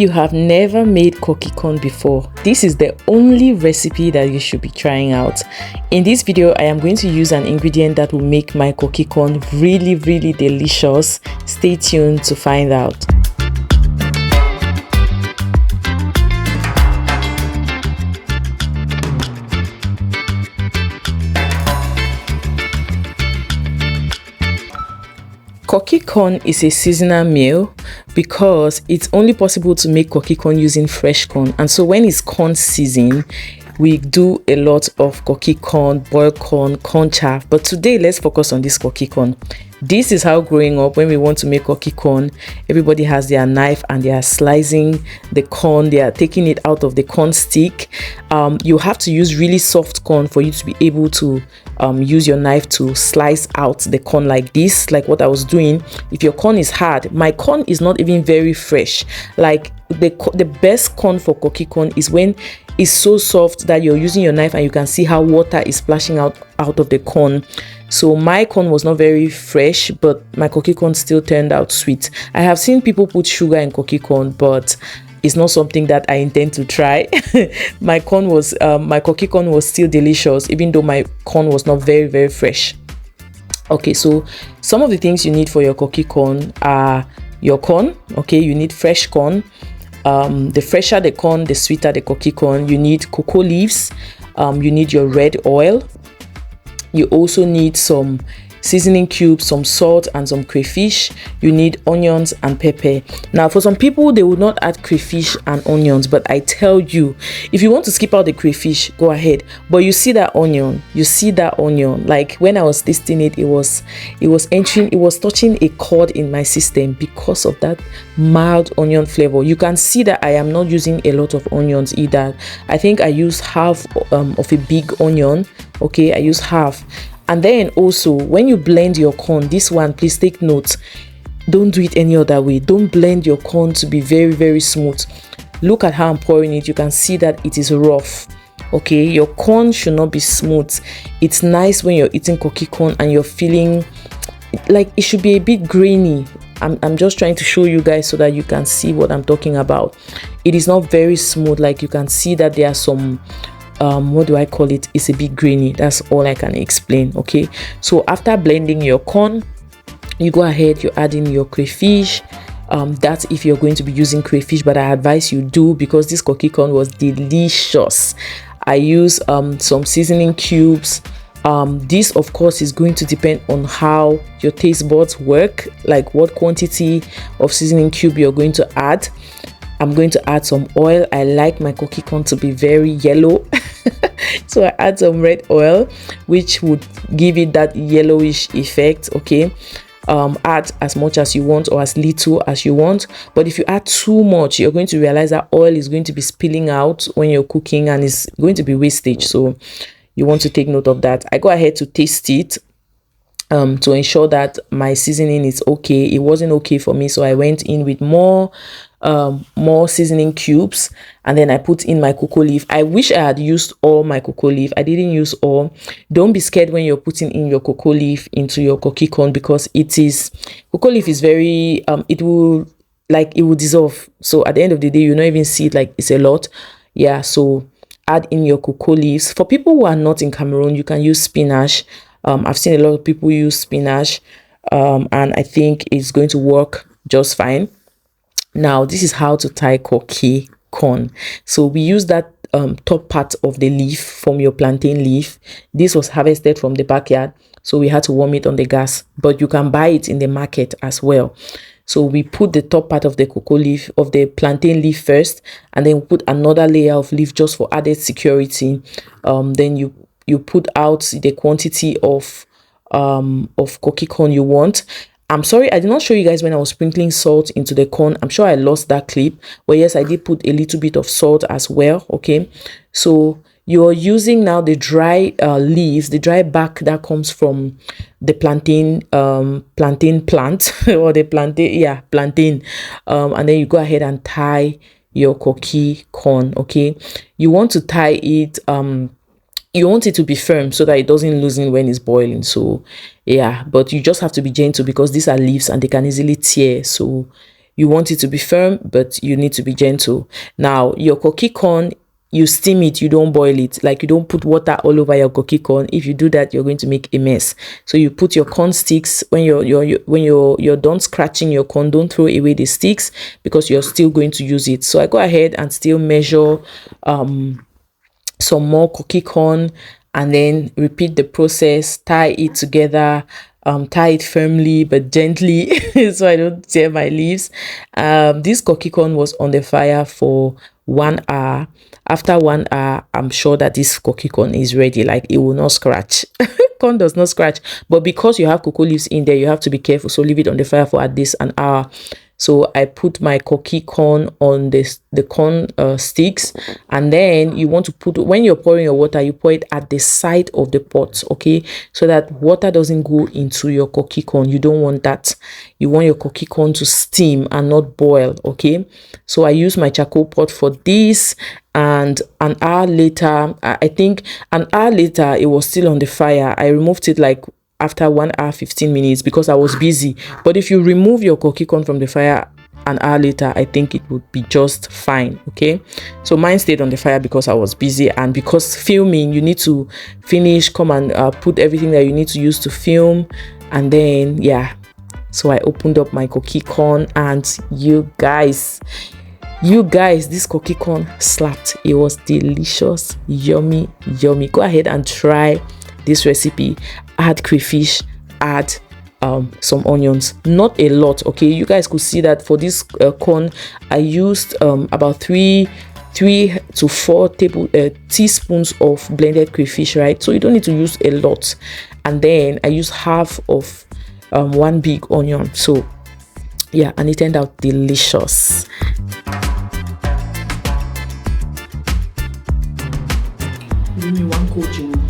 you have never made Koki corn before, this is the only recipe that you should be trying out. In this video, I am going to use an ingredient that will make my Koki corn really delicious. Stay tuned to find out. Koki corn is a seasonal meal because it's only possible to make Koki corn using fresh corn, and so when it's corn season, we do a lot of Koki corn, boiled corn, corn chaff. But today, let's focus on this Koki corn. This is how growing up, when we want to make Koki corn, everybody has their knife and they are slicing the corn. They are taking it out of the corn stick. You have to use really soft corn for you to be able to use your knife to slice out the corn like this, like what I was doing. If your corn is hard, my corn is not even very fresh. Like the best corn for Koki corn is when it's so soft that you're using your knife and you can see how water is splashing out of the corn. So my corn was not very fresh, but my Koki corn still turned out sweet. I have seen people put sugar in Koki corn, but it's not something that I intend to try. My Koki corn was still delicious, even though my corn was not very fresh. Okay, so some of the things you need for your Koki corn are your corn. Okay, you need fresh corn. The fresher the corn, the sweeter the Koki corn. You need cocoa leaves. You need your red oil. You also need some seasoning cubes, some salt, and some crayfish. You need onions and pepper. Now, for some people, they would not add crayfish and onions, but I tell you, if you want to skip out the crayfish, go ahead. But you see that onion, like when I was tasting it, it was touching a chord in my system because of that mild onion flavor. You can see that I am not using a lot of onions either. I think I use half of a big onion. Okay, I use half. And then also, when you blend your corn, this one, please take note, don't do it any other way. Don't blend your corn to be very smooth. Look at how I'm pouring it. You can see that it is rough. Okay, your corn should not be smooth. It's nice when you're eating Koki corn and you're feeling like it should be a bit grainy. I'm just trying to show you guys so that you can see what I'm talking about. It is not very smooth. Like you can see that there are some what do I call it? It's a bit grainy. That's all I can explain. Okay, so after blending your corn, you go ahead, you add in your crayfish. That's if you're going to be using crayfish, but I advise you do, because this Koki corn was delicious. I use some seasoning cubes. This of course is going to depend on how your taste buds work, like what quantity of seasoning cube you're going to add. I'm going to add some oil. I like my Koki corn to be very yellow. So I add some red oil, which would give it that yellowish effect. Okay, add as much as you want or as little as you want. But if you add too much, you're going to realize that oil is going to be spilling out when you're cooking and it's going to be wastage. So you want to take note of that. I go ahead to taste it to ensure that my seasoning is okay. It wasn't okay for me, so I went in with more seasoning cubes, and then I put in my cocoa leaf. I wish I had used all my cocoa leaf. I didn't use all. Don't be scared when you're putting in your cocoa leaf into your Koki corn, because cocoa leaf is very it will dissolve. So at the end of the day, you not even see it like it's a lot. Yeah, so add in your cocoa leaves. For people who are not in Cameroon, you can use spinach. I've seen a lot of people use spinach, and I think it's going to work just fine. Now, this is how to tie Koki corn. So we use that top part of the leaf from your plantain leaf. This was harvested from the backyard, so we had to warm it on the gas, but you can buy it in the market as well. So we put the top part of the cocoa leaf, of the plantain leaf first, and then we put another layer of leaf just for added security. Then you put out the quantity of Koki corn you want. I'm sorry, I did not show you guys when I was sprinkling salt into the corn. I'm sure I lost that clip, but yes, I did put a little bit of salt as well. Okay, so you're using now the dry leaves, the dry bark that comes from the plantain plant or the plantain, and then you go ahead and tie your Koki corn. Okay, you want to tie it you want it to be firm so that it doesn't loosen when it's boiling. So yeah, but you just have to be gentle because these are leaves and they can easily tear. So you want it to be firm, but you need to be gentle. Now your Koki corn, you steam it, you don't boil it. Like, you don't put water all over your Koki corn. If you do that, you're going to make a mess. So you put your corn sticks, when you're done scratching your corn, don't throw away the sticks, because you're still going to use it. So I go ahead and still measure some more Koki corn, and then repeat the process, tie it together, tie it firmly but gently so I don't tear my leaves. This Koki corn was on the fire for 1 hour. After 1 hour, I'm sure that this Koki corn is ready. Like, it will not scratch. Corn does not scratch, but because you have cocoa leaves in there, you have to be careful. So leave it on the fire for at least an hour. So I put my Koki corn on the corn sticks, and then you want to put, when you're pouring your water, you pour it at the side of the pot, okay, so that water doesn't go into your Koki corn. You don't want that. You want your Koki corn to steam and not boil, okay. So I use my charcoal pot for this, and an hour later, I think an hour later, it was still on the fire. I removed it like after 1 hour 15 minutes because I was busy. But if you remove your Koki corn from the fire an hour later, I think it would be just fine, okay. So mine stayed on the fire because I was busy, and because filming, you need to finish, come and put everything that you need to use to film, and then yeah. So I opened up my Koki corn, and you guys, this Koki corn slapped. It was delicious, yummy. Go ahead and try this recipe. Add crayfish, add some onions, not a lot, okay. You guys could see that for this corn, I used about 3 to 4 teaspoons of blended crayfish, right? So you don't need to use a lot. And then I used half of 1 big onion. So yeah, and it turned out delicious. Give me 1 coach.